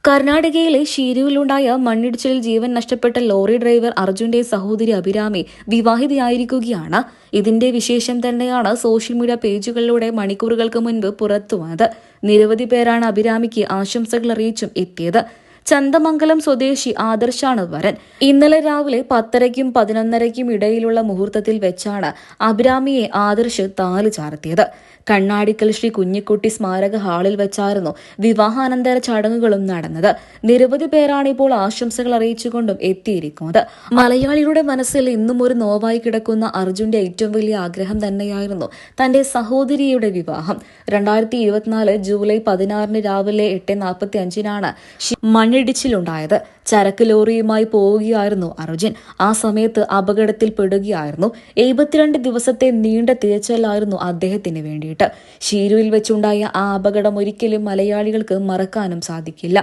കർണാടകയിലെ ഷീരുവിലുണ്ടായ മണ്ണിടിച്ചിലിൽ ജീവൻ നഷ്ടപ്പെട്ട ലോറി ഡ്രൈവർ അർജുന്റെ സഹോദരി അഭിരാമി വിവാഹിതയായിരിക്കുകയാണ്. ഇതിന്റെ വിശേഷം തന്നെയാണ് സോഷ്യൽ മീഡിയ പേജുകളിലൂടെ മണിക്കൂറുകൾക്ക് മുൻപ് പുറത്തുവന്നത്. നിരവധി പേരാണ് അഭിരാമിക്ക് ആശംസകൾ അറിയിച്ചും എത്തിയത്. ചന്ദമംഗലം സ്വദേശി ആദർശാണ് വരൻ. ഇന്നലെ രാവിലെ 10:30-ക്കും 11:30-ക്കും ഇടയിലുള്ള മുഹൂർത്തത്തിൽ വെച്ചാണ് അഭിരാമിയെ ആദർശ് താലി ചാർത്തിയത്. കണ്ണാടിക്കൽ ശ്രീ കുഞ്ഞിക്കുട്ടി സ്മാരക ഹാളിൽ വെച്ചായിരുന്നു വിവാഹാനന്തര ചടങ്ങുകളും നടന്നത്. നിരവധി പേരാണ് ഇപ്പോൾ ആശംസകൾ അറിയിച്ചുകൊണ്ടും എത്തിയിരിക്കുന്നത്. മലയാളികളുടെ മനസ്സിൽ ഇന്നും ഒരു നോവായി കിടക്കുന്ന അർജുന്റെ ഏറ്റവും വലിയ ആഗ്രഹം തന്നെയായിരുന്നു തന്റെ സഹോദരിയുടെ വിവാഹം. 2024 ജൂലൈ 16 രാവിലെ 8:45-നാണ് മണ്ണിടിച്ചിലുണ്ടായത്. ചരക്ക് ലോറിയുമായി പോവുകയായിരുന്നു അർജുൻ. ആ സമയത്ത് അപകടത്തിൽപ്പെടുകയായിരുന്നു. 72 ദിവസത്തെ നീണ്ട തിരച്ചിലായിരുന്നു അദ്ദേഹത്തിന് വേണ്ടിയിട്ട്. ഷീരുവിൽ വെച്ചുണ്ടായ ആ അപകടം ഒരിക്കലും മലയാളികൾക്ക് മറക്കാനും സാധിക്കില്ല.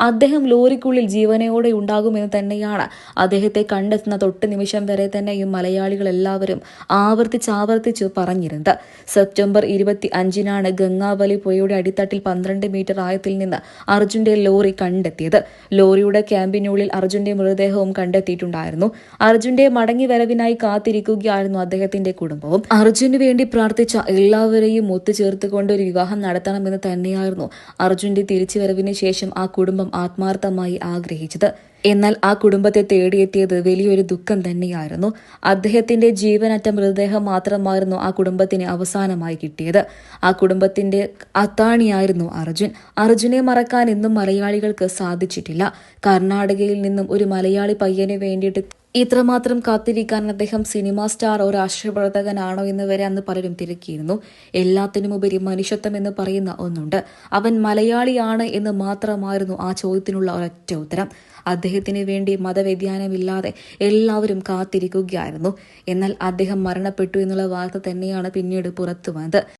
അദ്ദേഹം ലോറിക്കുള്ളിൽ ജീവനോടെ ഉണ്ടാകുമെന്ന് തന്നെയാണ് അദ്ദേഹത്തെ കണ്ടെത്തുന്ന തൊട്ട് നിമിഷം വരെ തന്നെയും മലയാളികൾ എല്ലാവരും ആവർത്തിച്ചു പറഞ്ഞിരുന്നത്. സെപ്റ്റംബർ 25-നാണ് ഗംഗാവലി പുഴയുടെ അടിത്തട്ടിൽ 12 മീറ്റർ ആഴത്തിൽ നിന്ന് അർജുന്റെ ലോറി കണ്ടെത്തിയത്. ലോറിയുടെ ക്യാമ്പിനുള്ളിൽ അർജുന്റെ മൃതദേഹവും കണ്ടെത്തിയിട്ടുണ്ടായിരുന്നു. അർജുന്റെ മടങ്ങി വരവിനായി കാത്തിരിക്കുകയായിരുന്നു അദ്ദേഹത്തിന്റെ കുടുംബവും. അർജുനു വേണ്ടി പ്രാർത്ഥിച്ച എല്ലാവരെയും ഒത്തുചേർത്തുകൊണ്ട് ഒരു വിവാഹം നടത്തണമെന്ന് തന്നെയായിരുന്നു അർജുന്റെ തിരിച്ചുവരവിന് ശേഷം ആ കുടുംബം ആത്മാർത്ഥമായി ആഗ്രഹിച്ചത്. എന്നാൽ ആ കുടുംബത്തെ തേടിയെത്തിയത് വലിയൊരു ദുഃഖം തന്നെയായിരുന്നു. അദ്ദേഹത്തിന്റെ ജീവനറ്റ മൃതദേഹം മാത്രമായിരുന്നു ആ കുടുംബത്തിന് അവസാനമായി കിട്ടിയത്. ആ കുടുംബത്തിന്റെ അത്താണിയായിരുന്നു അർജുൻ. അർജുനെ മറക്കാൻ ഇന്നും മലയാളികൾക്ക് സാധിച്ചിട്ടില്ല. കർണാടകയിൽ നിന്നും ഒരു മലയാളി പയ്യന് വേണ്ടിയിട്ട് ഇത്രമാത്രം കാത്തിരിക്കാൻ അദ്ദേഹം സിനിമാ സ്റ്റാറോ രാഷ്ട്രീയ പ്രവർത്തകനാണോ എന്ന് വരെ അന്ന് പലരും തിരക്കിയിരുന്നു. എല്ലാത്തിനുമുപരി മനുഷ്യത്വം എന്ന് പറയുന്ന ഒന്നുണ്ട്. അവൻ മലയാളിയാണ് എന്ന് മാത്രമായിരുന്നു ആ ചോദ്യത്തിനുള്ള ഒരൊറ്റ ഉത്തരം. അദ്ദേഹത്തിന് വേണ്ടി മതവ്യതിയാനമില്ലാതെ എല്ലാവരും കാത്തിരിക്കുകയായിരുന്നു. എന്നാൽ അദ്ദേഹം മരണപ്പെട്ടു എന്നുള്ള വാർത്ത തന്നെയാണ് പിന്നീട് പുറത്തു വന്നത്.